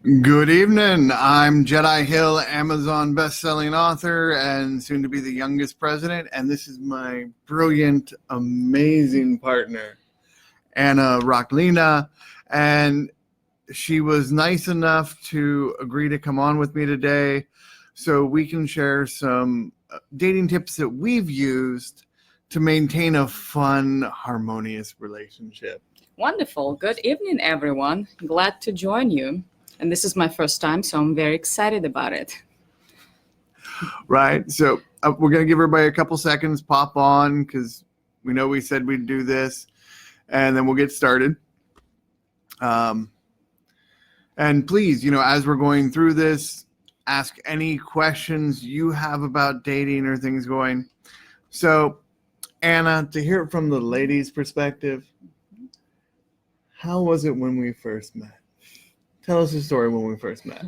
Good evening. I'm Jedi Hill, Amazon best-selling author and soon to be the youngest president. And this is my brilliant, amazing partner, Anna Rocklina. And she was nice enough to agree to come on with me today so we can share some dating tips that we've used to maintain a fun, harmonious relationship. Wonderful. Good evening, everyone. Glad to join you. And this is my first time, so I'm very excited about it. Right. So we're going to give everybody a couple seconds, pop on, because we know we said we'd do this, and then we'll get started. And please, as we're going through this, ask any questions you have about dating or things going. So, Anna, to hear it from the ladies' perspective, how was it when we first met? Tell us the story when we first met.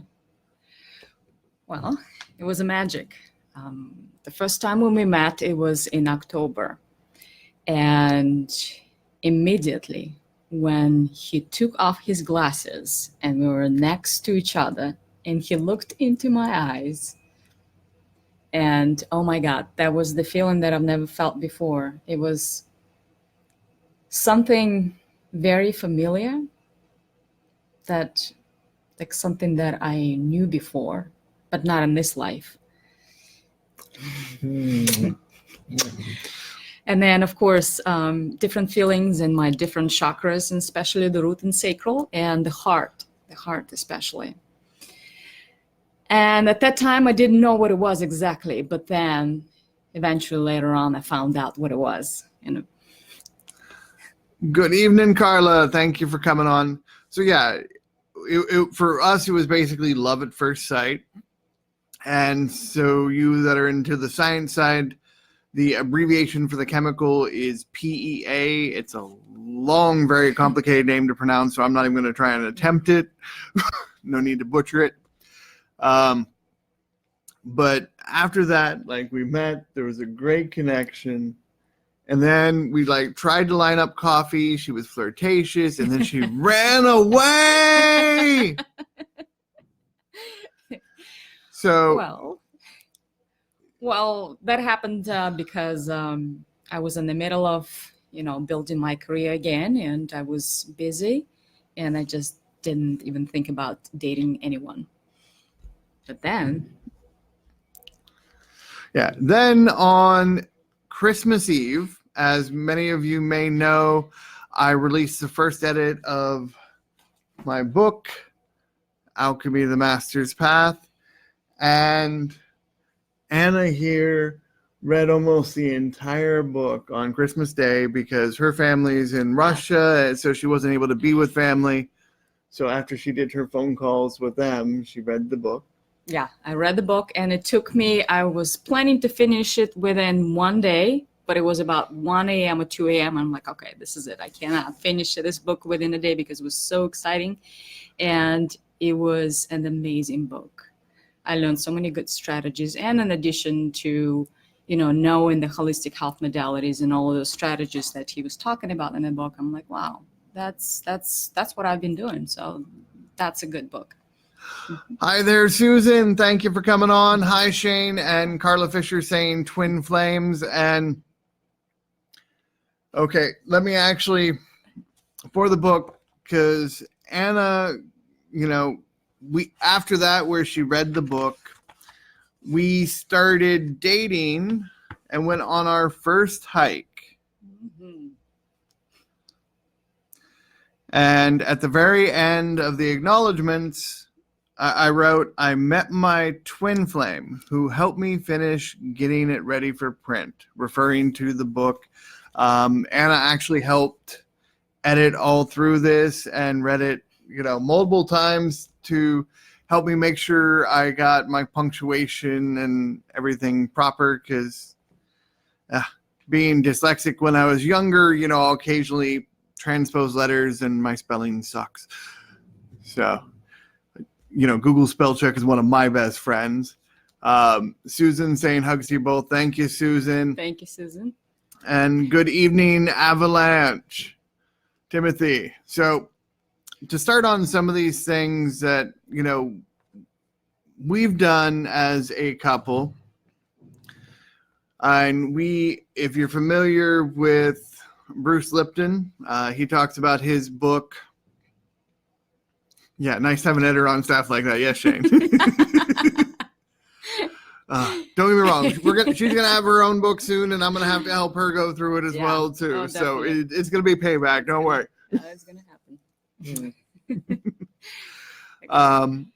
Well, it was a magic. The first time when we met, it was in October. And immediately when he took off his glasses and we were next to each other and he looked into my eyes, and oh my God, that was the feeling that I've never felt before. It was something very familiar, like something that I knew before, but not in this life. And then, of course, different feelings in my different chakras, and especially the root and sacral, and the heart especially. And at that time, I didn't know what it was exactly, but then eventually later on, I found out what it was. Good evening, Carla. Thank you for coming on. So yeah, for us, it was basically love at first sight. And so you that are into the science side, the abbreviation for the chemical is PEA. It's a long, very complicated name to pronounce, so I'm not even going to try and attempt it. No need to butcher it. But after that, we met, there was a great connection. And then we tried to line up coffee. She was flirtatious, and then she ran away. So well, that happened because I was in the middle of building my career again, and I was busy, and I just didn't even think about dating anyone. But then on Christmas Eve, as many of you may know, I released the first edit of my book, Alchemy of the Master's Path. And Anna here read almost the entire book on Christmas Day because her family's in Russia, and so she wasn't able to be with family. So after she did her phone calls with them, she read the book. Yeah, I read the book, and it took me, I was planning to finish it within one day, but it was about 1 a.m. or 2 a.m. I'm like, okay, this is it. I cannot finish this book within a day because it was so exciting. And it was an amazing book. I learned so many good strategies. And in addition to, knowing the holistic health modalities and all of those strategies that he was talking about in the book, I'm like, wow, that's what I've been doing. So that's a good book. Hi there, Susan. Thank you for coming on. Hi, Shane and Carla Fisher saying twin flames. And okay, let me actually, for the book, because Anna, after that, where she read the book, we started dating and went on our first hike. Mm-hmm. And at the very end of the acknowledgments, I wrote, I met my twin flame who helped me finish getting it ready for print, referring to the book. Anna actually helped edit all through this and read it, multiple times to help me make sure I got my punctuation and everything proper, because being dyslexic when I was younger, I'll occasionally transpose letters and my spelling sucks. So Google spell check is one of my best friends. Susan saying hugs to you both. Thank you, Susan. Thank you, Susan. And good evening, Avalanche. Timothy. So to start on some of these things that, we've done as a couple. And if you're familiar with Bruce Lipton, he talks about his book. Yeah, nice to have an editor on staff like that. Yes, Shane. Don't get me wrong. She's gonna have her own book soon, and I'm gonna have to help her go through it as well too. Oh, so it's gonna be payback. Don't worry. It's gonna happen.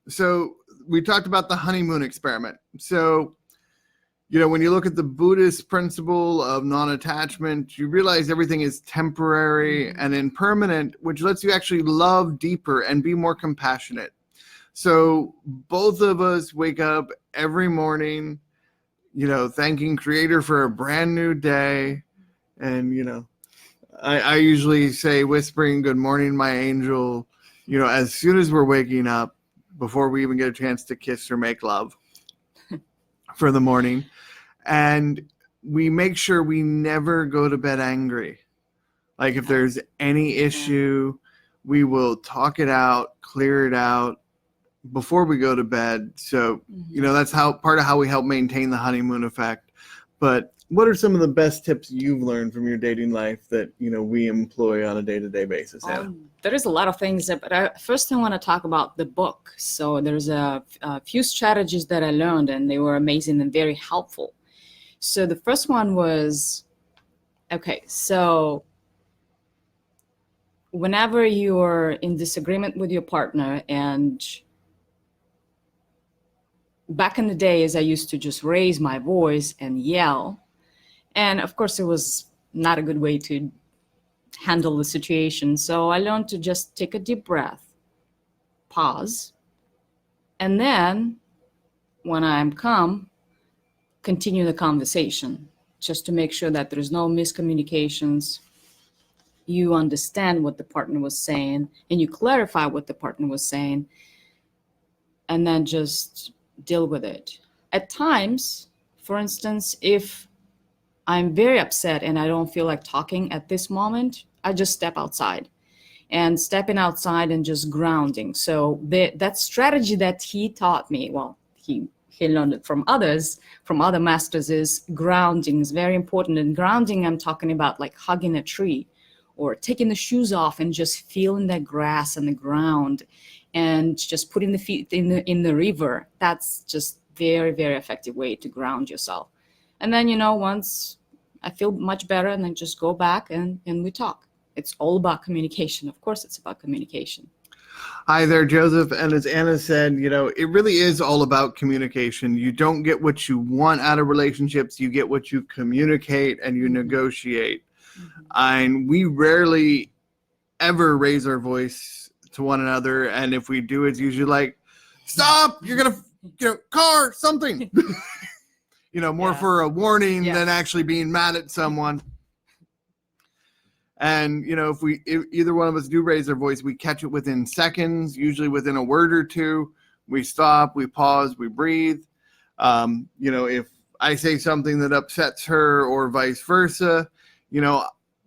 So we talked about the honeymoon experiment. So, when you look at the Buddhist principle of non-attachment, you realize everything is temporary and impermanent, which lets you actually love deeper and be more compassionate. So both of us wake up every morning, thanking Creator for a brand new day. And, I usually say, whispering, "Good morning, my angel," as soon as we're waking up, before we even get a chance to kiss or make love for the morning. And we make sure we never go to bed angry. Like if there's any issue, we will talk it out, clear it out before we go to bed. So, that's part of how we help maintain the honeymoon effect. But what are some of the best tips you've learned from your dating life that, we employ on a day-to-day basis, Anna? There is a lot of things, but first I want to talk about the book. So there's a few strategies that I learned, and they were amazing and very helpful. So the first one was, so whenever you're in disagreement with your partner, and back in the days, I used to just raise my voice and yell. And of course, it was not a good way to handle the situation. So I learned to just take a deep breath, pause, and then when I'm calm, continue the conversation, just to make sure that there's no miscommunications. You understand what the partner was saying, and you clarify what the partner was saying, and then just deal with it. At times, for instance, if I'm very upset and I don't feel like talking at this moment, I just step outside. And stepping outside and just grounding. So that strategy that he taught me, well, he learned it from others, from other masters, is grounding is very important. And grounding, I'm talking about like hugging a tree or taking the shoes off and just feeling that grass and the ground and just putting the feet in the river. That's just very, very effective way to ground yourself. And then, once I feel much better, and then just go back and we talk. It's all about communication. Of course, it's about communication. Hi there, Joseph. And as Anna said, it really is all about communication. You don't get what you want out of relationships. You get what you communicate and you negotiate. And we rarely ever raise our voice to one another. And if we do, it's usually like, "Stop, you're going to, car, something." More for a warning than actually being mad at someone. And, if either one of us do raise our voice, we catch it within seconds, usually within a word or two. We stop, we pause, we breathe. If I say something that upsets her or vice versa,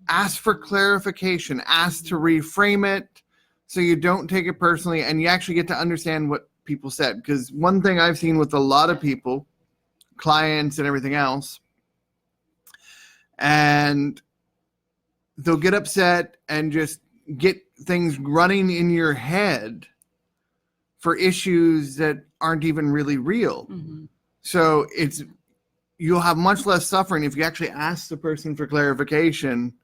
ask for clarification, ask to reframe it so you don't take it personally and you actually get to understand what people said. Because one thing I've seen with a lot of people, clients and everything else, and they'll get upset and just get things running in your head for issues that aren't even really real. So you'll have much less suffering if you actually ask the person for clarification.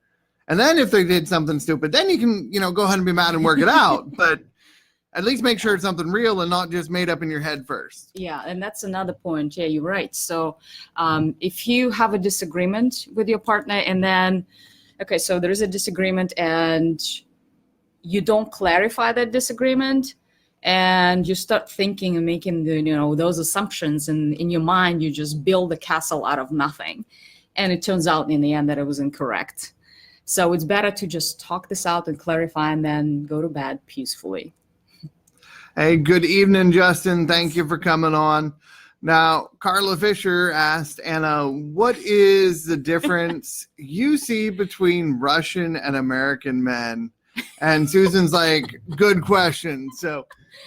And then if they did something stupid, then you can, go ahead and be mad and work it out. But at least make sure it's something real and not just made up in your head first. Yeah, and that's another point. Yeah, you're right. So if you have a disagreement with your partner and then, so there is a disagreement and you don't clarify that disagreement and you start thinking and making those assumptions, and in your mind you just build a castle out of nothing. And it turns out in the end that it was incorrect. So it's better to just talk this out and clarify and then go to bed peacefully. Hey, good evening, Justin. Thank you for coming on. Now, Carla Fisher asked Anna, what is the difference you see between Russian and American men? And Susan's like, good question. So,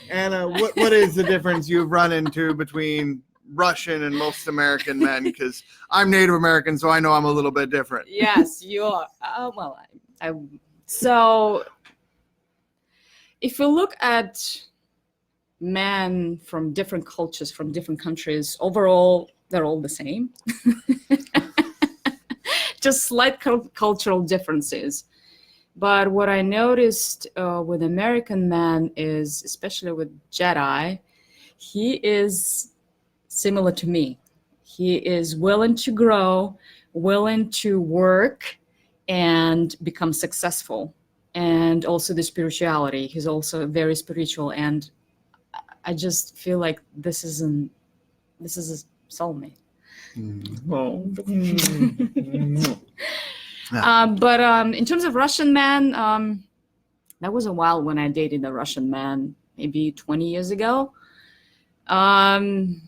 Anna, what is the difference you've run into between Russian and most American men? Because I'm Native American, so I know I'm a little bit different. Yes, you are. Well, so if you look at men from different cultures, from different countries, overall, they're all the same. Just slight cultural differences. But what I noticed with American men is, especially with Jedi, he is similar to me. He is willing to grow, willing to work and become successful. And also the spirituality. He's also very spiritual. And I just feel like this is a soulmate. But in terms of Russian man, that was a while when I dated a Russian man, maybe 20 years ago. And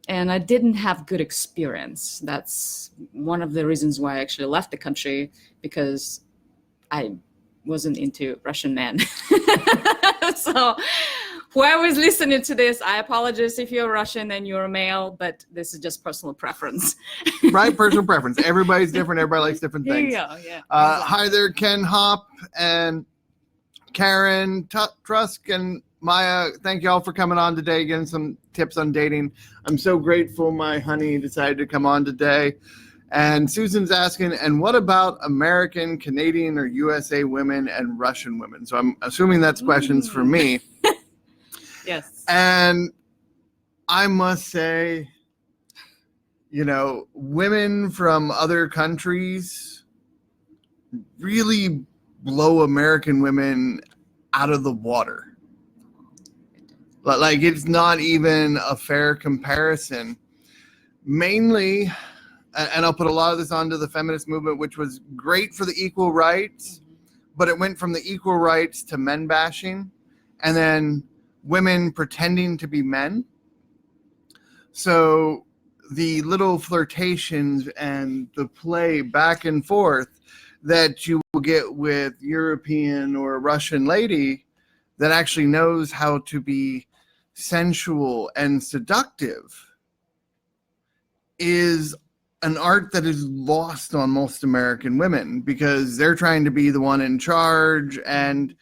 I didn't have good experience. That's one of the reasons why I actually left the country, because I wasn't into Russian men. So whoever's listening to this, I apologize if you're Russian and you're a male, but this is just personal preference. Right, personal preference. Everybody's different. Everybody likes different things. There you go, yeah. Hi there, Ken Hop and Karen Trusk and Maya. Thank you all for coming on today, getting some tips on dating. I'm so grateful my honey decided to come on today. And Susan's asking, and what about American, Canadian, or USA women and Russian women? So I'm assuming that's questions for me. Yes. And I must say, women from other countries really blow American women out of the water. Like, it's not even a fair comparison. Mainly, and I'll put a lot of this onto the feminist movement, which was great for the equal rights, but it went from the equal rights to men bashing, and then women pretending to be men. So the little flirtations and the play back and forth that you will get with European or Russian lady that actually knows how to be sensual and seductive is an art that is lost on most American women, because they're trying to be the one in charge, and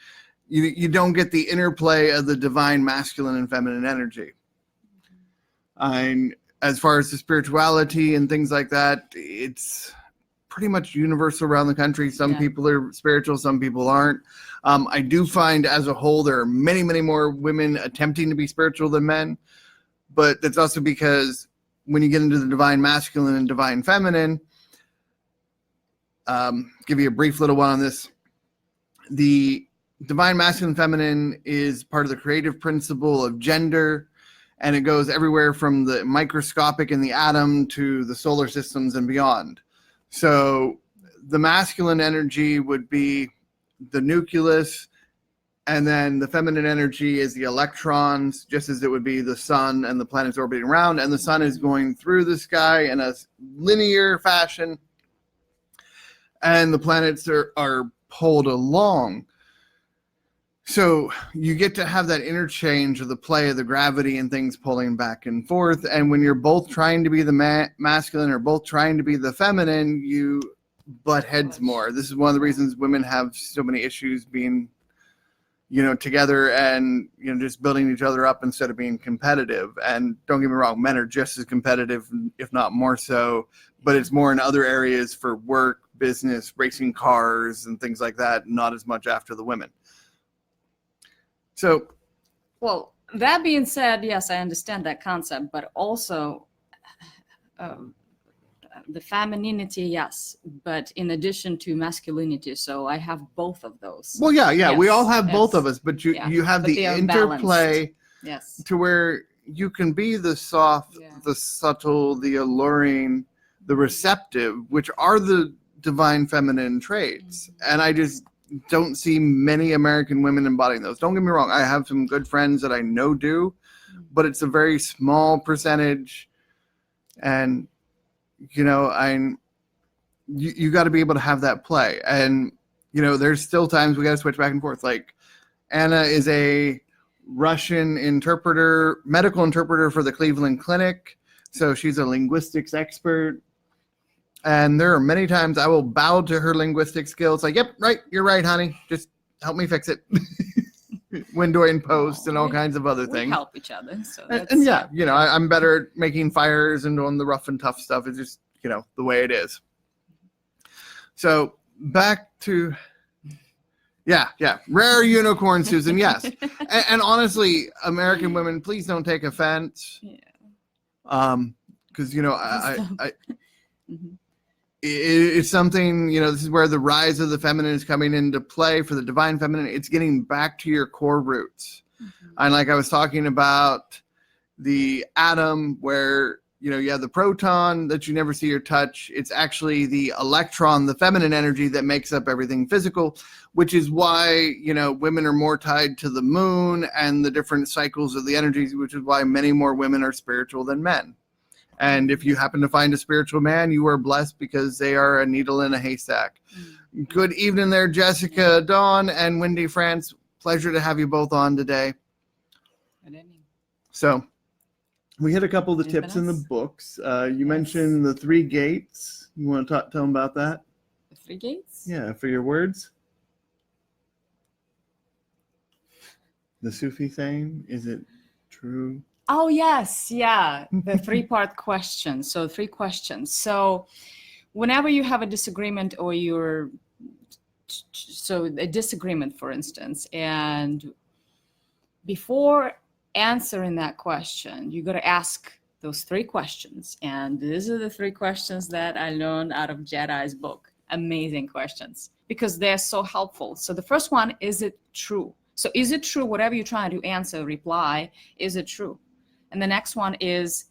you don't get the interplay of the divine masculine and feminine energy. As far as the spirituality and things like that, it's pretty much universal around the country. Some people are spiritual, some people aren't. I do find as a whole there are many, many more women attempting to be spiritual than men, but that's also because when you get into the divine masculine and divine feminine, give you a brief little one on this. The divine masculine and feminine is part of the creative principle of gender, and it goes everywhere from the microscopic in the atom to the solar systems and beyond. So the masculine energy would be the nucleus, and then the feminine energy is the electrons, just as it would be the sun and the planets orbiting around, and the sun is going through the sky in a linear fashion, and the planets are pulled along. So you get to have that interchange of the play of the gravity and things pulling back and forth. And when you're both trying to be the masculine or both trying to be the feminine, you butt heads more. This is one of the reasons women have so many issues being, together and, just building each other up instead of being competitive. And don't get me wrong, men are just as competitive, if not more so, but it's more in other areas for work, business, racing cars, and things like that, not as much after the women. So, well, that being said, yes, I understand that concept, but also the femininity, yes, but in addition to masculinity. So I have both of those. Well, yeah, yes, we all have both of us, but you have the interplay to where you can be the soft, the subtle, the alluring, the receptive, which are the divine feminine traits. Mm-hmm. And I just don't see many American women embodying those. Don't get me wrong. I have some good friends that I know do, but it's a very small percentage. And, you got to be able to have that play. And there's still times we got to switch back and forth. Like Anna is a Russian interpreter, medical interpreter for the Cleveland Clinic. So she's a linguistics expert. And there are many times I will bow to her linguistic skills. Like, yep, right, you're right, honey. Just help me fix it. When doing posts and all kinds of other things. We help each other. So and yeah, I'm better at making fires and doing the rough and tough stuff. It's just, the way it is. So back to, yeah, rare unicorn, Susan, yes. And honestly, American women, please don't take offense. Yeah. Because, it's something, this is where the rise of the feminine is coming into play for the divine feminine. It's getting back to your core roots. Mm-hmm. And like I was talking about the atom where, you have the proton that you never see or touch. It's actually the electron, the feminine energy that makes up everything physical, which is why, women are more tied to the moon and the different cycles of the energies, which is why many more women are spiritual than men. And if you happen to find a spiritual man, you are blessed because they are a needle in a haystack. Mm-hmm. Good evening there, Jessica, Dawn, and Wendy France. Pleasure to have you both on today. Good evening. So we had a couple of the tips in the books. You mentioned the 3 gates. You want to tell them about that? The 3 gates? Yeah, for your words. The Sufi saying, is it true? Oh, yes. Yeah. The 3-part question. So 3 questions. So whenever you have a disagreement or a disagreement, for instance, and before answering that question, you got to ask those 3 questions. And these are the 3 questions that I learned out of Jedi's book. Amazing questions because they're so helpful. So the first one, is it true? So is it true? Whatever you're trying to answer, reply, is it true? And the next one is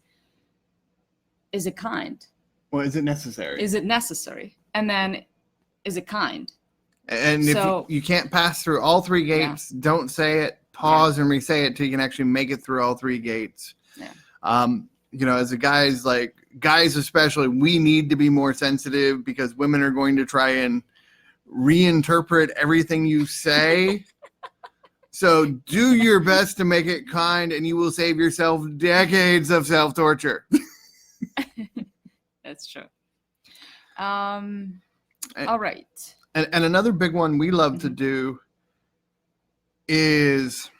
it kind? Well, is it necessary? Is it necessary? And then, is it kind? And if you can't pass through all 3 gates, don't say it. Pause and re-say it till you can actually make it through all 3 gates. Yeah. As a guys especially, we need to be more sensitive because women are going to try and reinterpret everything you say. So do your best to make it kind, and you will save yourself decades of self-torture. That's true. All right. And another big one we love to do is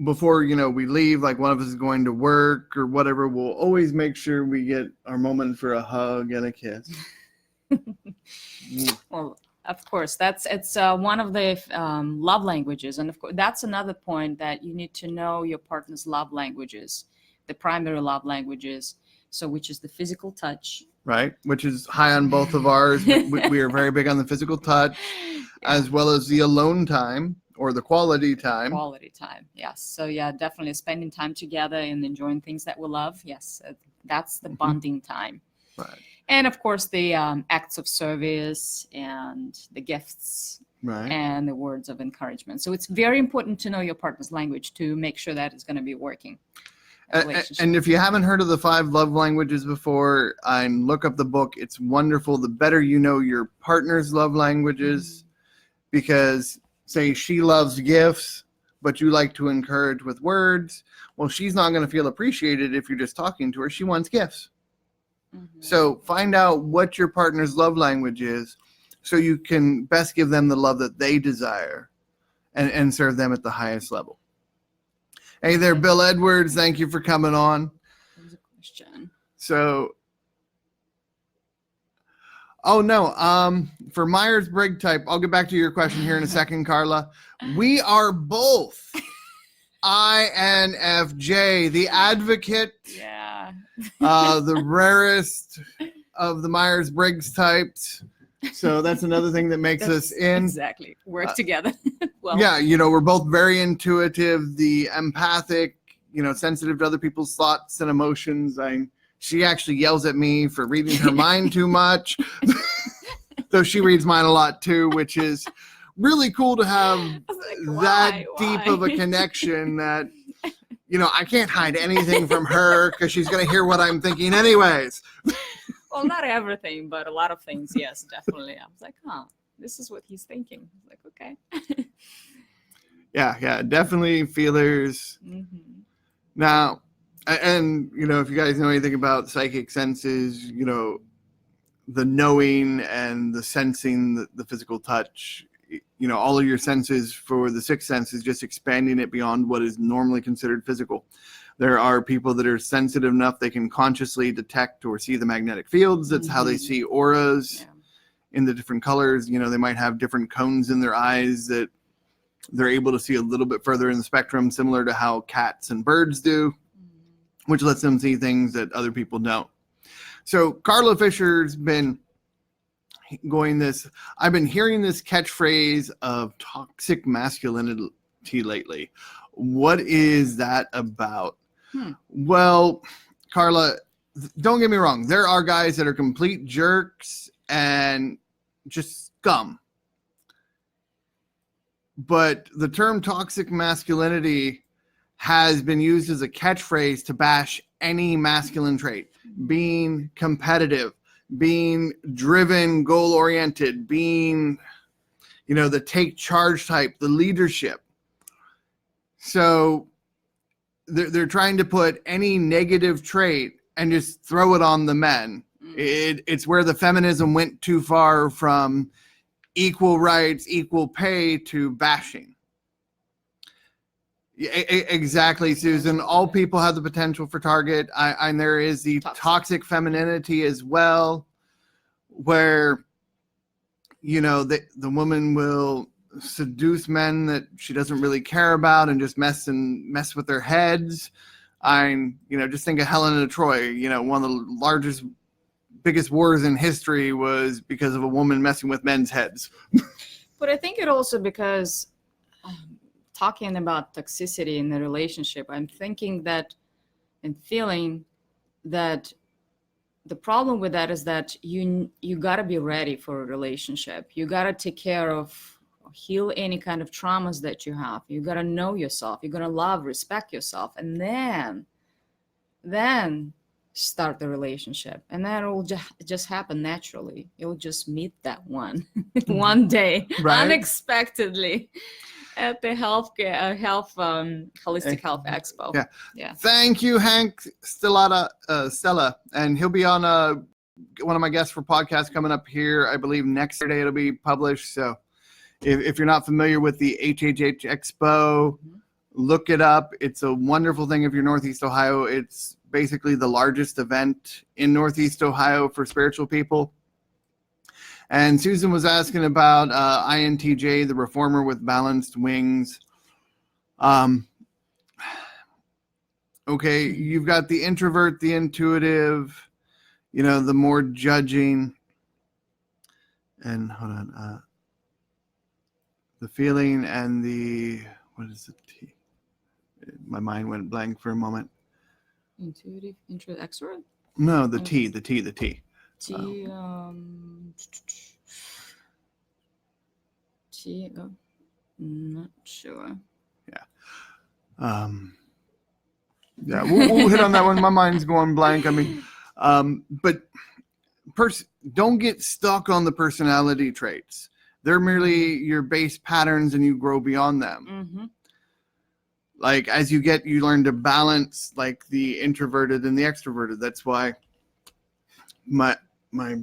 before, we leave, like one of us is going to work or whatever, we'll always make sure we get our moment for a hug and a kiss. Well, of course, it's one of the love languages. And of course, that's another point that you need to know your partner's love languages, the primary love languages. So which is the physical touch. Right, which is high on both of ours. We are very big on the physical touch, as well as the alone time or the quality time. Quality time, yes. So yeah, definitely spending time together and enjoying things that we love. Yes, that's the bonding time. Right. And of course, the acts of service and the gifts and the words of encouragement. So it's very important to know your partner's language to make sure that it's going to be working. And if you haven't heard of the 5 love languages before, and look up the book, it's wonderful. The better you know your partner's love languages, because say she loves gifts, but you like to encourage with words, well, she's not going to feel appreciated if you're just talking to her. She wants gifts. Mm-hmm. So find out what your partner's love language is so you can best give them the love that they desire and serve them at the highest level. Hey there, Bill Edwards. Thank you for coming on. There's a question. So, for Myers-Briggs type, I'll get back to your question here in a second, Carla. We are both INFJ, the advocate. Yeah. The rarest of the Myers-Briggs types. So that's another thing that makes us in. Exactly. Work together. Well, yeah, we're both very intuitive, the empathic, sensitive to other people's thoughts and emotions. She actually yells at me for reading her mind too much. Though she reads mine a lot too, which is really cool to have that deep of a connection that, I can't hide anything from her because she's going to hear what I'm thinking anyways. Well, not everything, but a lot of things, yes, definitely. I was like, this is what he's thinking. Like, okay. Yeah, definitely feelers. Mm-hmm. Now, and if you guys know anything about psychic senses, the knowing and the sensing, the physical touch, all of your senses for the sixth sense is just expanding it beyond what is normally considered physical. There are people that are sensitive enough they can consciously detect or see the magnetic fields. That's how they see auras in the different colors. They might have different cones in their eyes that they're able to see a little bit further in the spectrum, similar to how cats and birds do, which lets them see things that other people don't. So Carla Fisher's been going this, I've been hearing this catchphrase of toxic masculinity lately. What is that about? Well, Carla, don't get me wrong. There are guys that are complete jerks and just scum. But the term toxic masculinity has been used as a catchphrase to bash any masculine trait. Being competitive, being driven, goal-oriented, being, the take charge type, the leadership. So they're trying to put any negative trait and just throw it on the men. It's where the feminism went too far from equal rights, equal pay to bashing. Exactly, Susan. All people have the potential for target. And there is the toxic femininity as well, where, the woman will seduce men that she doesn't really care about and just mess with their heads. Just think of Helen of Troy. One of the largest, biggest wars in history was because of a woman messing with men's heads. But I think it also because talking about toxicity in the relationship, I'm thinking that and feeling that the problem with that is that you got to be ready for a relationship. You got to take care of, heal any kind of traumas that you have. You got to know yourself. You got to love, respect yourself, and then start the relationship, and then it will just happen naturally. You'll just meet that one one day, right? Unexpectedly at the holistic health expo. Yeah. Thank you, Hank Stella, and he'll be on one of my guests for podcast coming up here. I believe next Saturday it'll be published. So if you're not familiar with the HHH Expo, look it up. It's a wonderful thing. If you're Northeast Ohio, it's basically the largest event in Northeast Ohio for spiritual people. And Susan was asking about INTJ, the reformer with balanced wings. Okay, you've got the introvert, the intuitive, the more judging. And hold on. The feeling and the, what is the T? My mind went blank for a moment. Intuitive, extrovert? No, the T. T, not sure. Yeah, we'll hit on that one. My mind's going blank. But don't get stuck on the personality traits. They're merely your base patterns, and you grow beyond them. Mm-hmm. Like as you learn to balance like the introverted and the extroverted. That's why my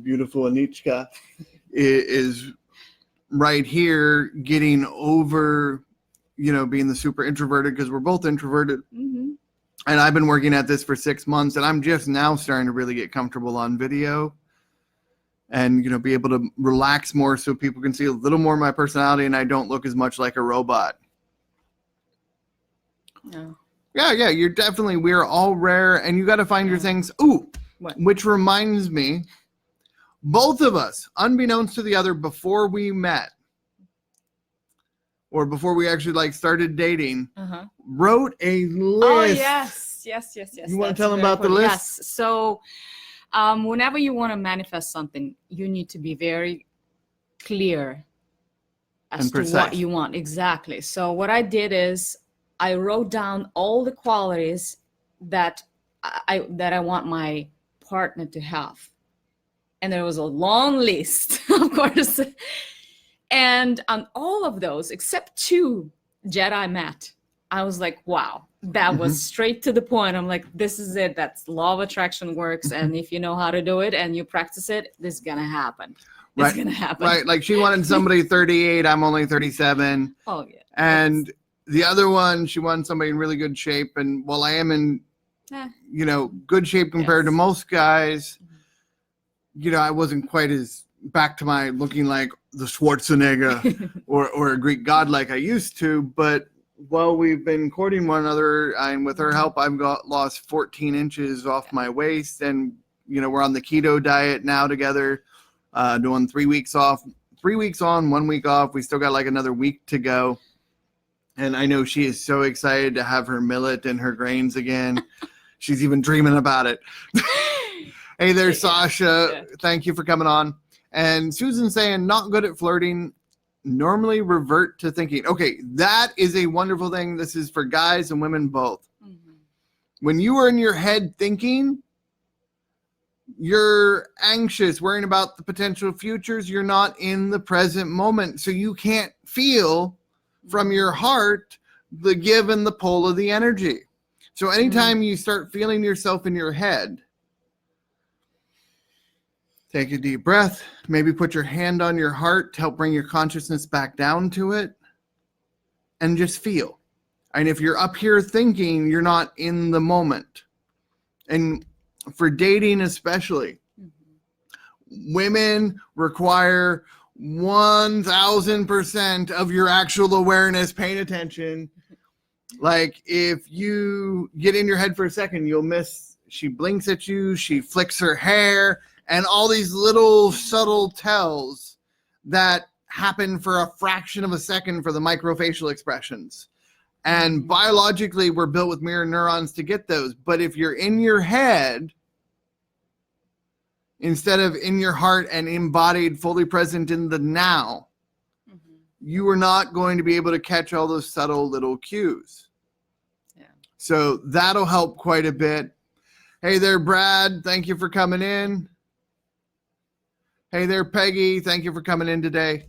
beautiful Anichka is right here getting over, being the super introverted, because we're both introverted. Mm-hmm. And I've been working at this for 6 months, and I'm just now starting to really get comfortable on video and, be able to relax more so people can see a little more of my personality and I don't look as much like a robot. No. Yeah, you're definitely, we're all rare, and you got to find your things. Ooh, what? Which reminds me, both of us, unbeknownst to the other, before we met, or before we actually started dating, wrote a list. Oh, yes. You want to tell them about the list? Yes. So whenever you want to manifest something, you need to be very clear as to what you want. Exactly. So what I did is I wrote down all the qualities that I want my partner to have. And there was a long list, of course. And on all of those, except 2, Jedi met. I was like, wow, that was straight to the point. I'm like, this is it. That's law of attraction works. And if you know how to do it and you practice it, this is going to happen. It's going to happen. Right. Like she wanted somebody 38. I'm only 37. Oh, yeah. And the other one, she wanted somebody in really good shape. And while I am in, good shape compared to most guys, I wasn't quite as back to my looking like the Schwarzenegger or a Greek god like I used to. But while we've been courting one another, and with her help, I've lost 14 inches off my waist. And, we're on the keto diet now together, doing 3 weeks off, 3 weeks on, 1 week off. We still got like another week to go. And I know she is so excited to have her millet and her grains again. She's even dreaming about it. Hey there, Sasha. Yeah. Thank you for coming on. And Susan saying, not good at flirting, normally revert to thinking. Okay, that is a wonderful thing. This is for guys and women both. Mm-hmm. When you are in your head thinking, you're anxious, worrying about the potential futures. You're not in the present moment. So you can't feel from your heart the give and the pull of the energy. So anytime you start feeling yourself in your head, take a deep breath, maybe put your hand on your heart to help bring your consciousness back down to it, and just feel. And if you're up here thinking, you're not in the moment. And for dating especially, women require 1000% of your actual awareness, paying attention. Like if you get in your head for a second, you'll miss, she blinks at you, she flicks her hair, and all these little subtle tells that happen for a fraction of a second for the microfacial expressions. And biologically, we're built with mirror neurons to get those. But if you're in your head, instead of in your heart and embodied, fully present in the now, you are not going to be able to catch all those subtle little cues. Yeah. So that'll help quite a bit. Hey there, Brad. Thank you for coming in. Hey there, Peggy. Thank you for coming in today.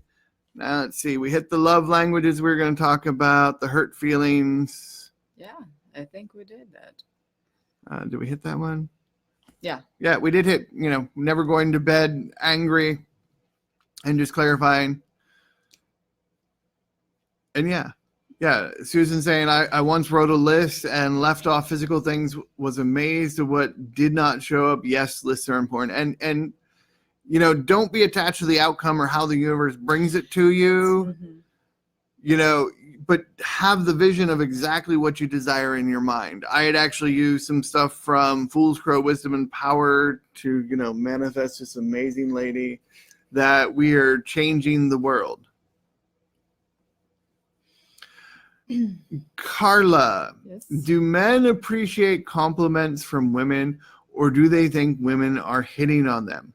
Now, let's see. We hit the love languages. We're going to talk about the hurt feelings. Yeah, I think we did that. Did we hit that one? Yeah. Yeah, we did hit, never going to bed angry and just clarifying. And yeah, Susan saying, I once wrote a list and left off physical things, was amazed at what did not show up. Yes, lists are important. And don't be attached to the outcome or how the universe brings it to you, but have the vision of exactly what you desire in your mind. I had actually used some stuff from Fool's Crow, Wisdom and Power to, manifest this amazing lady that we are changing the world. Carla, yes. Do men appreciate compliments from women, or do they think women are hitting on them?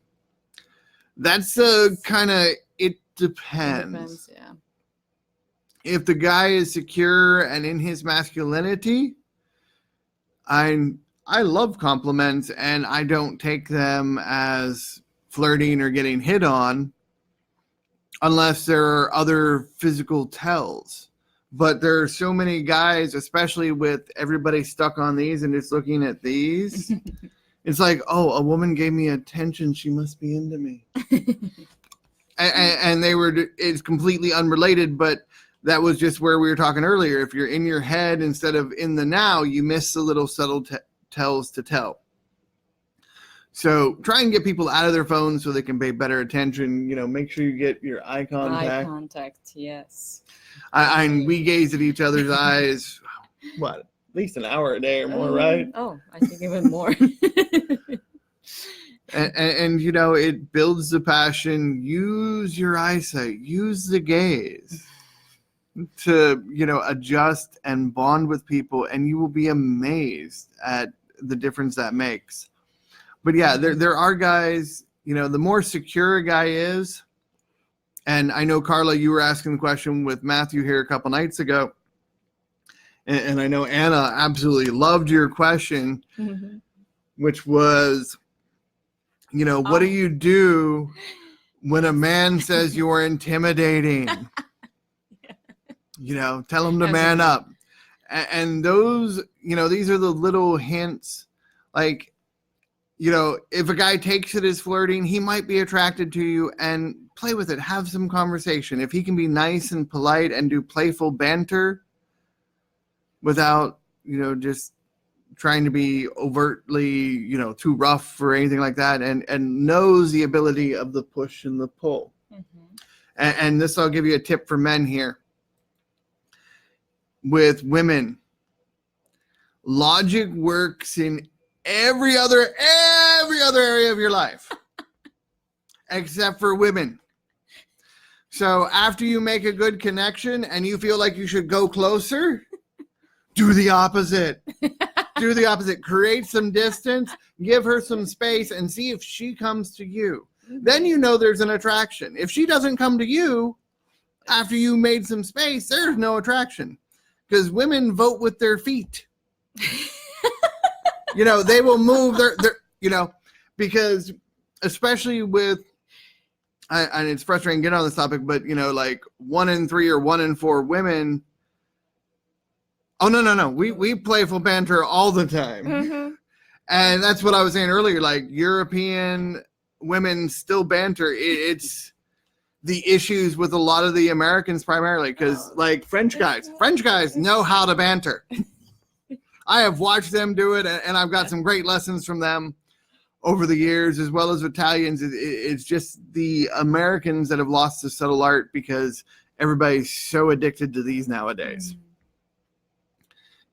That's kind of, it depends. Yeah. If the guy is secure and in his masculinity, I love compliments, and I don't take them as flirting or getting hit on unless there are other physical tells. But there are so many guys, especially with everybody stuck on these and just looking at these. It's like, oh, a woman gave me attention. She must be into me. and it's completely unrelated, but that was just where we were talking earlier. If you're in your head instead of in the now, you miss the little subtle tells to tell. So try and get people out of their phones so they can pay better attention. Make sure you get your eye contact. Eye contact, yes. And we gaze at each other's eyes, what, at least an hour a day or more, right? Oh, I think even more. and it builds the passion. Use your eyesight. Use the gaze to, adjust and bond with people, and you will be amazed at the difference that makes. But yeah, there are guys, the more secure a guy is, and I know, Carla, you were asking the question with Matthew here a couple nights ago, and I know Anna absolutely loved your question, which was, what do you do When a man says you are intimidating, tell him to man up. And those, these are the little hints. Like, if a guy takes it as flirting, he might be attracted to you, and play with it. Have some conversation. If he can be nice and polite and do playful banter without, just trying to be overtly, too rough or anything like that, and knows the ability of the push and the pull. Mm-hmm. And this, I'll give you a tip for men here. With women, logic works in every other area of your life except for women. So after you make a good connection and you feel like you should go closer, do the opposite. Do the opposite. Create some distance, give her some space, and see if she comes to you. Then there's an attraction. If she doesn't come to you after you made some space, there's no attraction. Because women vote with their feet. They will move their because especially with, and it's frustrating to get on this topic, but like 1 in 3 or 1 in 4 women. Oh, no. We playful banter all the time. Mm-hmm. And that's what I was saying earlier. Like European women still banter. It's the issues with a lot of the Americans primarily, because like French guys know how to banter. I have watched them do it, and I've got some great lessons from them over the years, as well as Italians. It's just the Americans that have lost the subtle art because everybody's so addicted to these nowadays.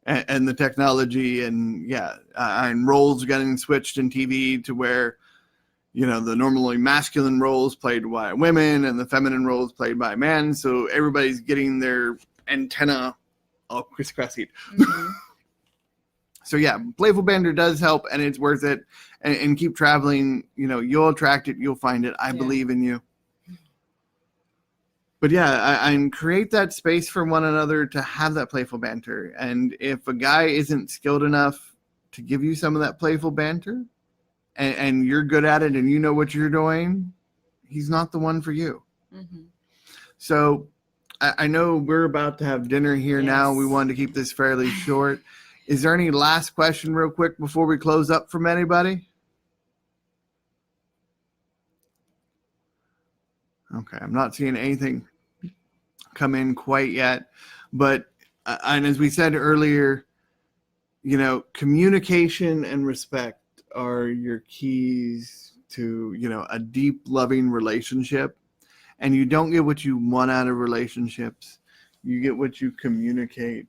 And the technology and roles getting switched in TV to where, the normally masculine roles played by women and the feminine roles played by men. So everybody's getting their antenna all crisscrossy. Mm-hmm. So playful banter does help, and it's worth it. And keep traveling. You'll attract it. You'll find it. I believe in you. But and create that space for one another to have that playful banter. And if a guy isn't skilled enough to give you some of that playful banter, and you're good at it and you know what you're doing, he's not the one for you. Mm-hmm. So I know we're about to have dinner here now. We wanted to keep this fairly short. Is there any last question real quick before we close up from anybody? Okay, I'm not seeing anything come in quite yet. But, and as we said earlier, communication and respect are your keys to, a deep, loving relationship. And you don't get what you want out of relationships. You get what you communicate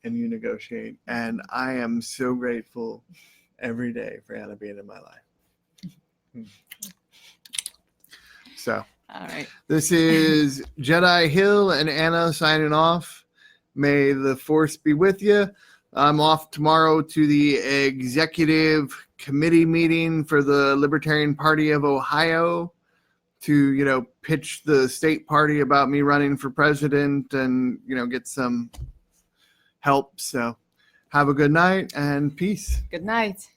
and you negotiate. And I am so grateful every day for Anna being in my life. So, all right. This is Jedi Hill and Anna signing off. May the Force be with you. I'm off tomorrow to the executive committee meeting for the Libertarian Party of Ohio to, pitch the state party about me running for president and, get some help. So have a good night and peace. Good night.